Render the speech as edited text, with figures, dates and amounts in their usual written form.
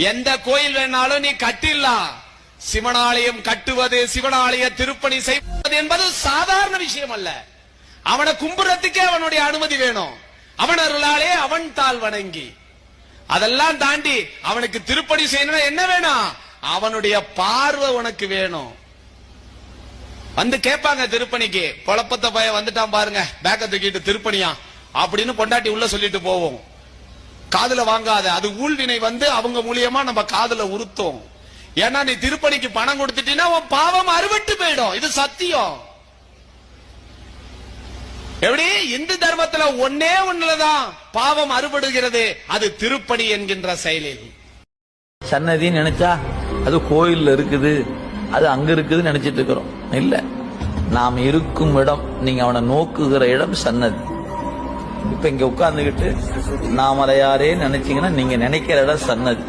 எந்த கோயில் வேணாலும் நீ கட்டிடலாம். சிவனாலயம் கட்டுவது, சிவனாலய திருப்பணி செய்வது என்பது சாதாரண விஷயம் அல்ல. அவனை கும்புறதுக்கே அவனுடைய அனுமதி வேணும். அவன் அருளாலே அவன் தாள் வணங்கி, அதெல்லாம் தாண்டி அவனுக்கு திருப்பணி செய்யணும் என்ன வேணும்? அவனுடைய பார்வை உனக்கு வேணும். வந்து கேட்பாங்க திருப்பணிக்கு, குழப்பத்தை பய வந்துட்டான் பாருங்க, பேக்க தூக்கிட்டு திருப்பணியா அப்படின்னு பொண்டாட்டி உள்ள சொல்லிட்டு போவோம். காதுல வாங்காத, அது ஊழ்வினை வந்து அவங்க மூலியமா நம்ம காதுல உறுத்தும். ஏன்னா நீ திருப்பணிக்கு பணம் கொடுத்துட்டீன்னா உன் பாவம் அறுபட்டு போயிடும். இது சத்தியம். எப்படி இந்து தர்மத்துல ஒன்னே ஒண்ணுலதான் பாவம் அறுபடுகிறது, அது திருப்பணி என்கின்ற செயலில். சன்னதி நினைச்சா அது கோயில் இருக்குது, அது அங்க இருக்குது நினைச்சிட்டு இருக்கிறோம். இல்ல, நாம் இருக்கும் இடம், நீங்க அவனை நோக்குகிற இடம் சன்னதி. இப்ப இங்க உட்கார்ந்துகிட்டு நாமலையாரே நினைச்சீங்கன்னா நீங்க நினைக்கிற இடம் சன்னதி.